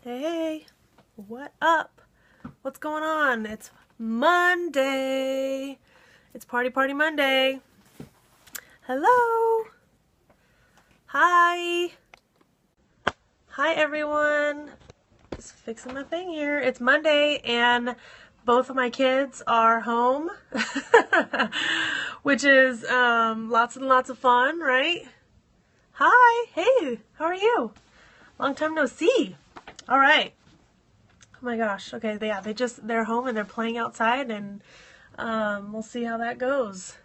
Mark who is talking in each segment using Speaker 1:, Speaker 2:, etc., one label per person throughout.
Speaker 1: Hey, what up? What's going on? It's Monday. It's Party Monday. Hello. Hi. Hi, everyone. Just fixing my thing here. It's Monday, and both of my kids are home, which is lots and lots of fun, right? Hi. Hey, how are you? Long time no see. All right. Oh my gosh. Okay. They're home and they're playing outside, and we'll see how that goes.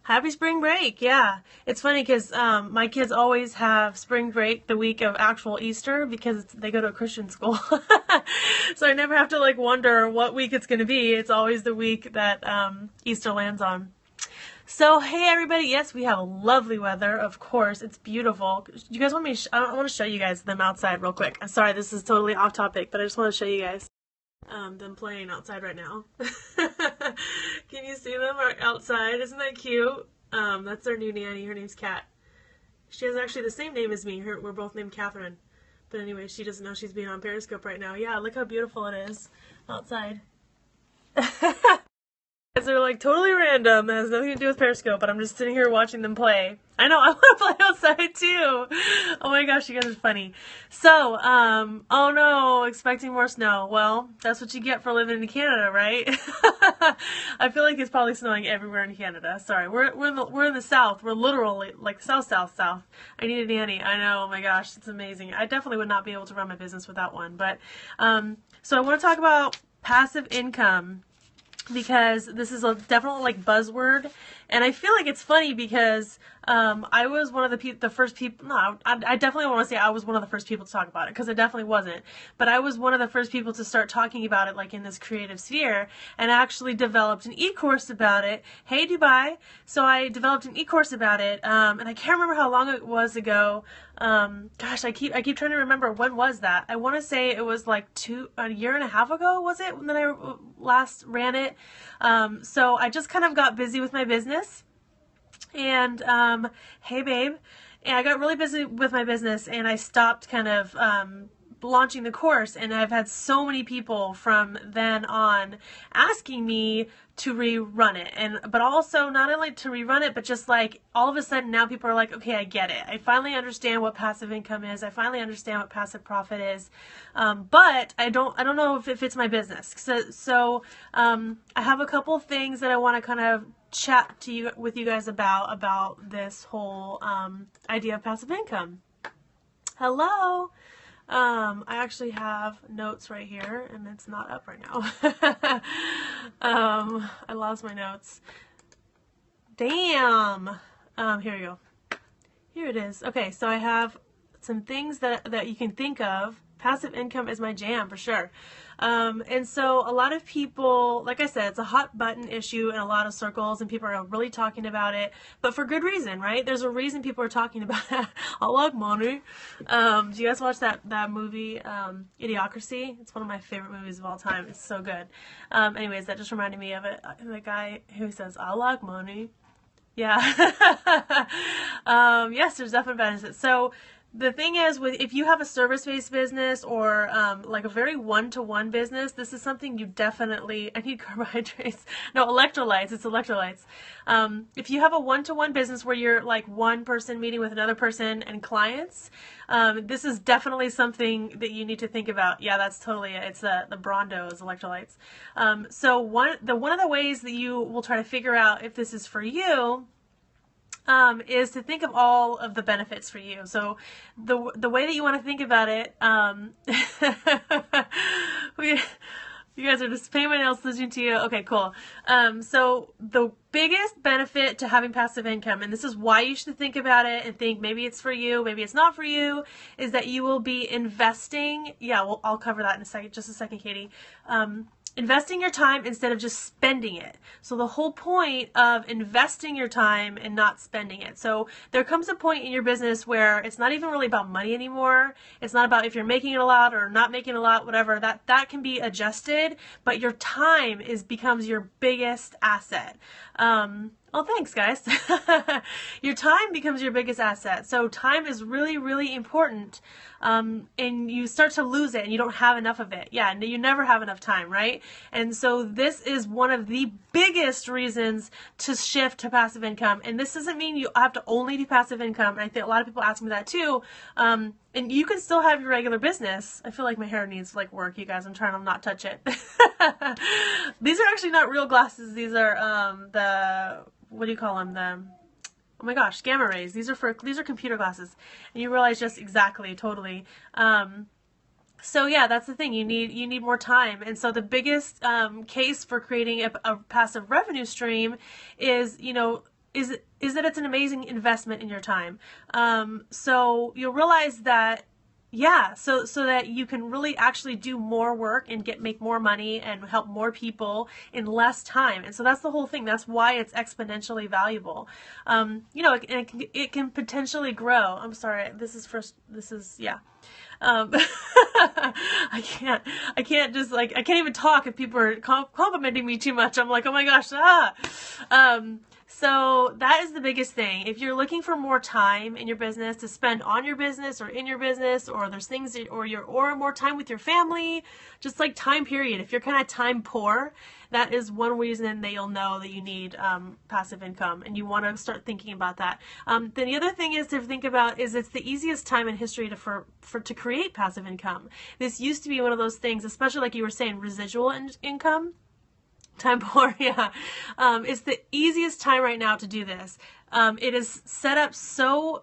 Speaker 1: Happy spring break. Yeah. It's funny because my kids always have spring break the week of actual Easter because they go to a Christian school. So I never have to wonder what week it's going to be. It's always the week that Easter lands on. So, hey everybody, yes, we have lovely weather, of course, it's beautiful. You guys want me to, I want to show you guys them outside real quick. I'm sorry, this is totally off topic, but I just want to show you guys them playing outside right now. Can you see them outside? Isn't that cute? That's their new nanny, her name's Kat. She has actually the same name as me, we're both named Catherine. But anyway, she doesn't know she's being on Periscope right now. Yeah, look how beautiful it is outside. They're totally random. It has nothing to do with Periscope, but I'm just sitting here watching them play. I know, I want to play outside too. Oh my gosh, you guys are funny. So, oh no, expecting more snow. Well, that's what you get for living in Canada, right? I feel like it's probably snowing everywhere in Canada. Sorry, we're in the south. We're literally south. I need a nanny. I know. Oh my gosh, it's amazing. I definitely would not be able to run my business without one. But so I want to talk about passive income, because this is definitely buzzword, and I feel like it's funny because I was one of the first people. No, I definitely want to say I was one of the first people to talk about it, because I definitely wasn't. But I was one of the first people to start talking about it in this creative sphere, and actually developed an e-course about it. Hey Dubai! So I developed an e-course about it, and I can't remember how long it was ago. Gosh, I keep trying to remember, when was that? I want to say it was a year and a half ago, was it, when I last ran it? So I just kind of got busy with my business, and hey babe, and I got really busy with my business, and I stopped kind of launching the course, and I've had so many people from then on asking me to rerun it, but also not only to rerun it, but just all of a sudden now people are okay, I get it. I finally understand what passive income is. I finally understand what passive profit is, but I don't know if it fits my business. So I have a couple things that I want to kind of chat with you guys about this whole idea of passive income. Hello. I actually have notes right here, and it's not up right now. I lost my notes. Damn. Here we go. Here it is. Okay, so I have some things that you can think of. Passive income is my jam for sure. And so a lot of people, like I said, it's a hot button issue in a lot of circles, and people are really talking about it, but for good reason, right? There's a reason people are talking about it. I like money. Do you guys watch that movie, Idiocracy? It's one of my favorite movies of all time. It's so good. Anyways, that just reminded me of it. The guy who says, I like money. Yeah. Yes, there's definitely benefits. So the thing is, if you have a service-based business or a very one-to-one business, this is something you definitely, I need carbohydrates, no, electrolytes, it's electrolytes. If you have a one-to-one business where you're one person meeting with another person and clients, this is definitely something that you need to think about. Yeah, that's totally it. It's the Brondo's electrolytes. So one of the ways that you will try to figure out if this is for you is to think of all of the benefits for you. So the way that you want to think about it, you guys are just paying my nails listening to you. Okay, cool. So the biggest benefit to having passive income, and this is why you should think about it and think maybe it's for you, maybe it's not for you, is that you will be investing. Yeah, well, I'll cover that in a second. Just a second, Katie. Investing your time instead of just spending it. So the whole point of investing your time and not spending it. So there comes a point in your business where it's not even really about money anymore. It's not about if you're making it a lot or not making a lot, whatever. That can be adjusted, but your time becomes your biggest asset. Oh, thanks, guys. Your time becomes your biggest asset. So time is really, really important. And you start to lose it and you don't have enough of it. Yeah, you never have enough time, right? And so this is one of the biggest reasons to shift to passive income. And this doesn't mean you have to only do passive income. And I think a lot of people ask me that too. And you can still have your regular business. I feel like my hair needs like work, you guys. I'm trying to not touch it. These are actually not real glasses. These are what do you call them? Oh my gosh, gamma rays. These are computer glasses. And you realize just exactly, totally. So yeah, that's the thing. You need more time. And so the biggest case for creating a passive revenue stream is, is that it's an amazing investment in your time. So you'll realize that, yeah, so that you can really actually do more work and make more money and help more people in less time. And so that's the whole thing. That's why it's exponentially valuable. It can potentially grow. I'm sorry. Yeah. I can't just I can't even talk if people are complimenting me too much. I'm like, oh my gosh, So that is the biggest thing. If you're looking for more time in your business to spend on your business or in your business, or there's things or more time with your family, just like time period. If you're kind of time poor, that is one reason that you'll know that you need passive income, and you want to start thinking about that. Then the other thing is to think about is it's the easiest time in history to create passive income. This used to be one of those things, especially like you were saying, residual income. Time poor, yeah. It's the easiest time right now to do this. It is set up so,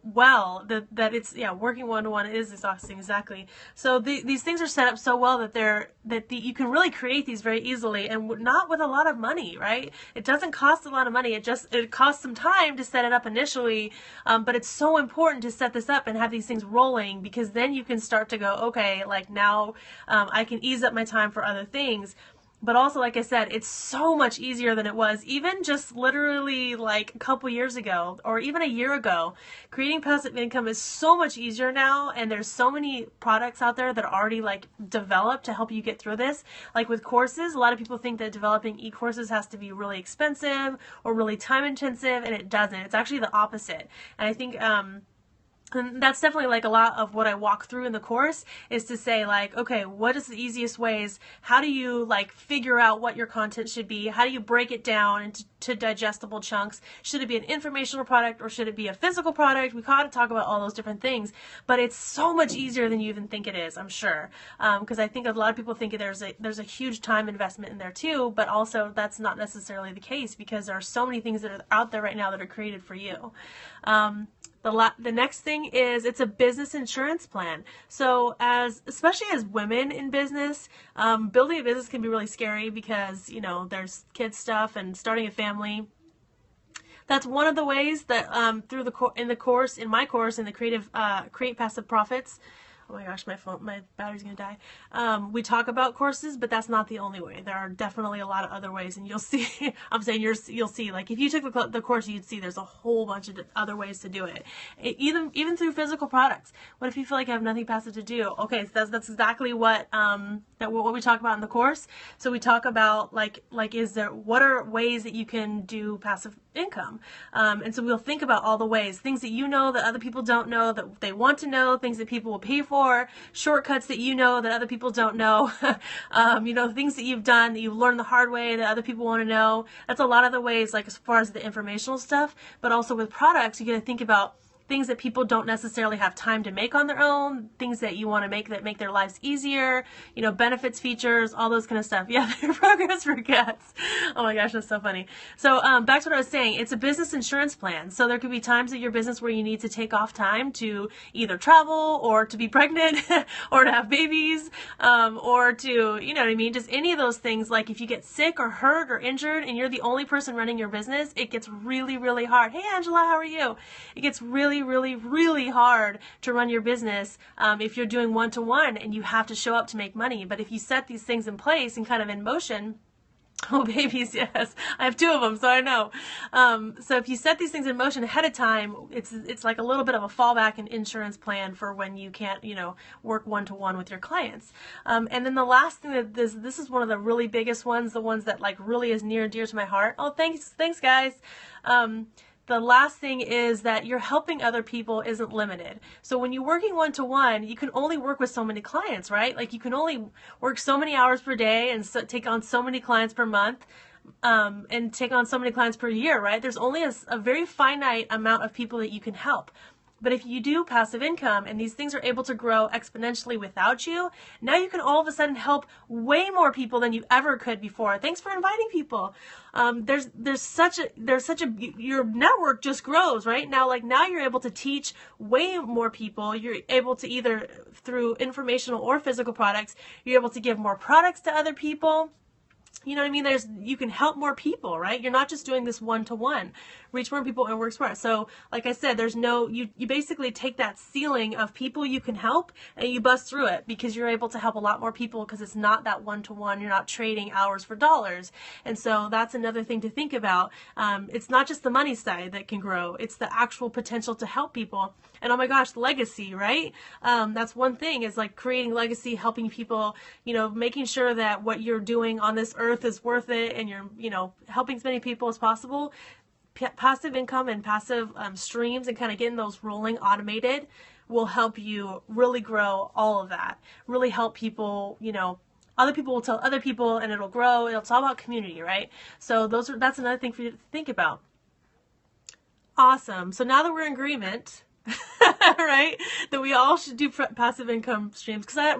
Speaker 1: well that it's, working one-to-one is exhausting, exactly. So these things are set up so well that you can really create these very easily, and not with a lot of money, right? It doesn't cost a lot of money. It costs some time to set it up initially, but it's so important to set this up and have these things rolling, because then you can start to go, okay, like now I can ease up my time for other things. But also, like I said, it's so much easier than it was even just literally like a couple years ago or even a year ago. Creating passive income is so much easier now, and there's so many products out there that are already like developed to help you get through this. Like with courses, a lot of people think that developing e-courses has to be really expensive or really time intensive, and it doesn't. It's actually the opposite. And I think and that's definitely like a lot of what I walk through in the course, is to say like, okay, what is the easiest ways? How do you like figure out what your content should be? How do you break it down into digestible chunks? Should it be an informational product or should it be a physical product? We gotta talk about all those different things, but it's so much easier than you even think it is, I'm sure. Because I think a lot of people think there's a huge time investment in there too, but also that's not necessarily the case, because there are so many things that are out there right now that are created for you. The next thing is it's a business insurance plan. So especially as women in business, building a business can be really scary because, there's kids stuff and starting a family. That's one of the ways that in my course in the Create Passive Profits. Oh my gosh, my battery's gonna die. We talk about courses, but that's not the only way. There are definitely a lot of other ways, and you'll see. I'm saying you'll see. Like if you took the course, you'd see there's a whole bunch of other ways to do it. Even through physical products. What if you feel like you have nothing passive to do? Okay, so that's exactly what we talk about in the course. So we talk about what are ways that you can do passive income, and so we'll think about all the ways, things that that other people don't know, that they want to know, things that people will pay for, shortcuts that that other people don't know, things that you've done that you've learned the hard way that other people want to know. That's a lot of the ways, like as far as the informational stuff, but also with products, you got to think about things that people don't necessarily have time to make on their own, things that you want to make that make their lives easier, benefits, features, all those kind of stuff. Yeah, their progress for cats. Oh my gosh, that's so funny. So back to what I was saying, it's a business insurance plan. So there could be times in your business where you need to take off time to either travel or to be pregnant or to have babies, or to, just any of those things. Like if you get sick or hurt or injured and you're the only person running your business, it gets really, really hard. Hey Angela, how are you? It gets really, really hard to run your business if you're doing one-to-one and you have to show up to make money. But if you set these things in place and kind of in motion, Oh, babies, yes. I have two of them, so I know. So if you set these things in motion ahead of time, it's like a little bit of a fallback and insurance plan for when you can't, work one-to-one with your clients. And then the last thing that this is one of the really biggest ones, the ones that like really is near and dear to my heart. Oh, thanks, guys. The last thing is that you're helping other people isn't limited. So when you're working one-to-one, you can only work with so many clients, right? Like you can only work so many hours per day and take on so many clients per month, and take on so many clients per year, right? There's only a very finite amount of people that you can help. But if you do passive income and these things are able to grow exponentially without you, now you can all of a sudden help way more people than you ever could before. Thanks for inviting people. Your network just grows, right? Now you're able to teach way more people. You're able to either through informational or physical products, you're able to give more products to other people. You know what I mean? You can help more people, right? You're not just doing this one-to-one. Reach more people and work smart. So, like I said, you basically take that ceiling of people you can help and you bust through it because you're able to help a lot more people because it's not that one-to-one. You're not trading hours for dollars. And so that's another thing to think about. It's not just the money side that can grow. It's the actual potential to help people. And oh my gosh, legacy, right? That's one thing is like creating legacy, helping people, making sure that what you're doing on this earth is worth it and you're, helping as many people as possible. Passive income and passive streams and kind of getting those rolling automated will help you really grow all of that. Really help people, other people will tell other people and it'll grow. It's all about community, right? So that's another thing for you to think about. Awesome. So now that we're in agreement, right, that we all should do passive income streams, because I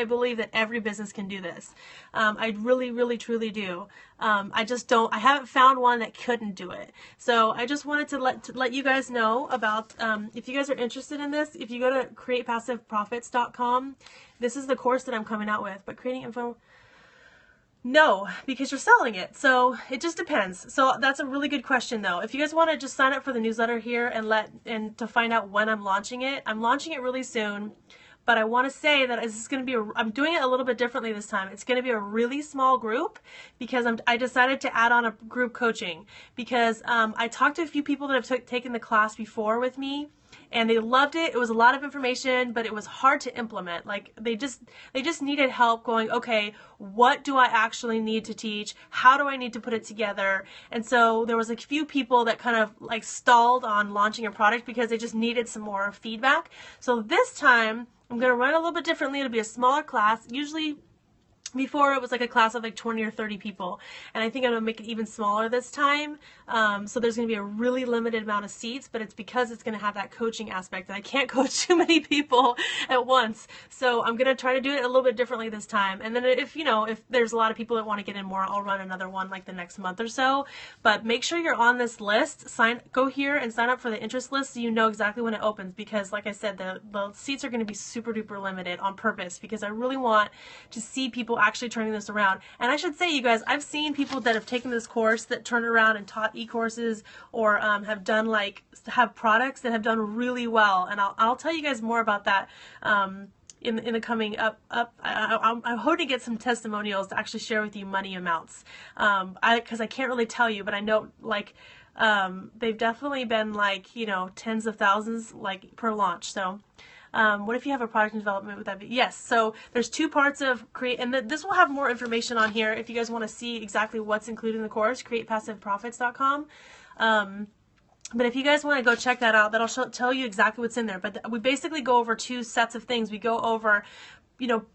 Speaker 1: believe that every business can do this. I really, really, truly do. I haven't found one that couldn't do it. So I just wanted to let you guys know about, if you guys are interested in this, if you go to createpassiveprofits.com, this is the course that I'm coming out with, but creating info. No, because you're selling it. So it just depends. So that's a really good question though. If you guys want to just sign up for the newsletter here and to find out when I'm launching it really soon. But I want to say that this is going to be I'm doing it a little bit differently this time. It's going to be a really small group because I decided to add on a group coaching because I talked to a few people that have taken the class before with me. And they loved it. It was a lot of information, but it was hard to implement. Like they just needed help going, okay, what do I actually need to teach? How do I need to put it together? And so there was a few people that kind of like stalled on launching a product because they just needed some more feedback. So this time I'm going to run a little bit differently. It'll be a smaller class. Usually before it was like a class of like 20 or 30 people, and I think I'm going to make it even smaller this time. So there's going to be a really limited amount of seats, but it's because it's going to have that coaching aspect, and I can't coach too many people at once. So I'm going to try to do it a little bit differently this time. And then if there's a lot of people that want to get in more, I'll run another one like the next month or so. But make sure you're on this list. Go here and sign up for the interest list so you know exactly when it opens, because like I said, the seats are going to be super duper limited on purpose because I really want to see people actually turning this around. And I should say, you guys, I've seen people that have taken this course that turned around and taught e-courses or have done have products that have done really well. And I'll tell you guys more about that in the coming up. I'm hoping to get some testimonials to actually share with you money amounts. Because I can't really tell you, but I know they've definitely been tens of thousands per launch. So what if you have a product in development? Would that be? Yes. So there's two parts of create, and this will have more information on here if you guys want to see exactly what's included in the course, createpassiveprofits.com. But if you guys want to go check that out, that'll tell you exactly what's in there. But we basically go over two sets of things. We go over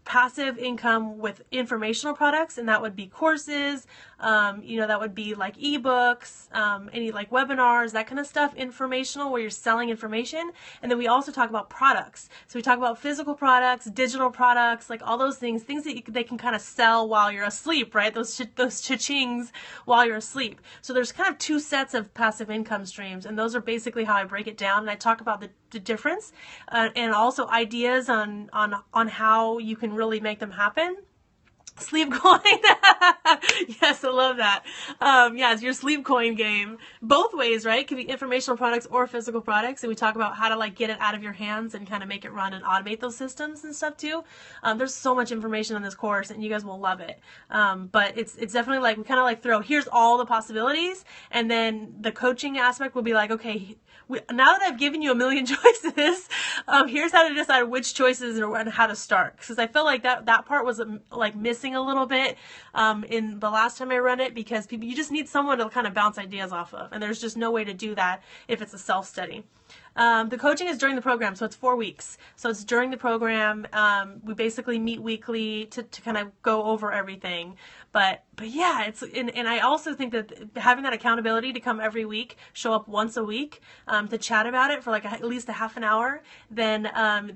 Speaker 1: passive income with informational products, and that would be courses, that would be like ebooks, any webinars, that kind of stuff, informational, where you're selling information. And then we also talk about products. So we talk about physical products, digital products, all those things that they can kind of sell while you're asleep, right? Those cha-chings while you're asleep. So there's kind of two sets of passive income streams, and those are basically how I break it down. And I talk about the difference and also ideas on how you can really make them happen. Sleep coin. Yes, I love that. Yeah, it's your sleep coin game. Both ways, right? It can be informational products or physical products. And we talk about how to like get it out of your hands and kind of make it run and automate those systems and stuff too. There's so much information on this course and you guys will love it. But it's definitely like, we kind of like throw, here's all the possibilities. And then the coaching aspect will be like, okay, now that I've given you a million choices, here's how to decide which choices and how to start. Because I feel like that part was like missing a little bit in the last time I run it, because you just need someone to kind of bounce ideas off of, and there's just no way to do that if it's a self-study. The coaching is during the program, so it's 4 weeks. So it's during the program. We basically meet weekly to kind of go over everything. But yeah, and I also think that having that accountability to come every week, show up once a week, to chat about it for like at least a half an hour, then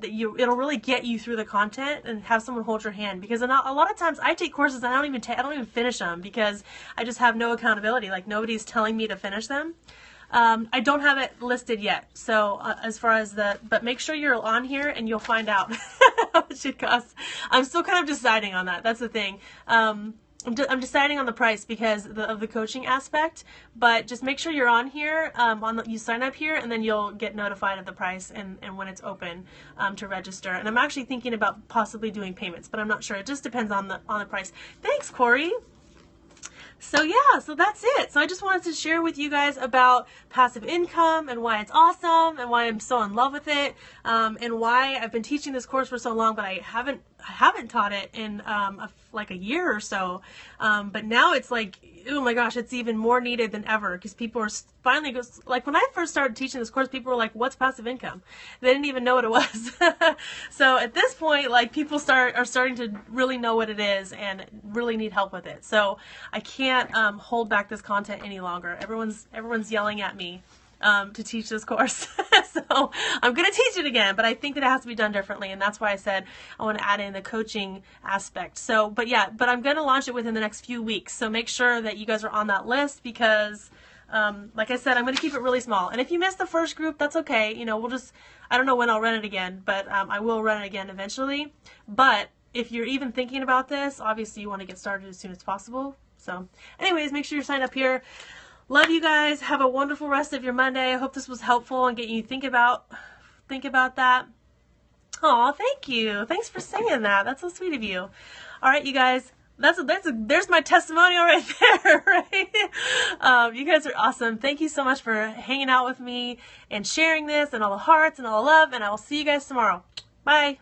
Speaker 1: it'll really get you through the content and have someone hold your hand. Because a lot of times I take courses and I don't even finish them because I just have no accountability. Like nobody's telling me to finish them. I don't have it listed yet, so as far as but make sure you're on here and you'll find out how much it costs. I'm still kind of deciding on that. That's the thing. I'm deciding on the price because of the coaching aspect, but just make sure you're on here, you sign up here, and then you'll get notified of the price and when it's open to register. And I'm actually thinking about possibly doing payments, but I'm not sure. It just depends on the price. Thanks, Corey. So yeah, so that's it. So I just wanted to share with you guys about passive income and why it's awesome and why I'm so in love with it, and why I've been teaching this course for so long, but I haven't taught it in like a year or so. But now it's like, oh my gosh, it's even more needed than ever, because people are finally like, when I first started teaching this course, people were like, what's passive income? They didn't even know what it was. So at this point, like people are starting to really know what it is and really need help with it. So I can't hold back this content any longer. Everyone's yelling at me to teach this course. So I'm going to teach it again, but I think that it has to be done differently, and that's why I said I want to add in the coaching aspect. So, but I'm going to launch it within the next few weeks, so make sure that you guys are on that list, because like I said, I'm going to keep it really small. And if you missed the first group, that's okay. You know, I don't know when I'll run it again, but I will run it again eventually. But if you're even thinking about this, obviously you want to get started as soon as possible. So anyways, make sure you're signed up here. Love you guys. Have a wonderful rest of your Monday. I hope this was helpful and getting you think about that. Aw, thank you. Thanks for saying that. That's so sweet of you. All right, you guys. There's my testimonial right there, right? You guys are awesome. Thank you so much for hanging out with me and sharing this and all the hearts and all the love, and I will see you guys tomorrow. Bye.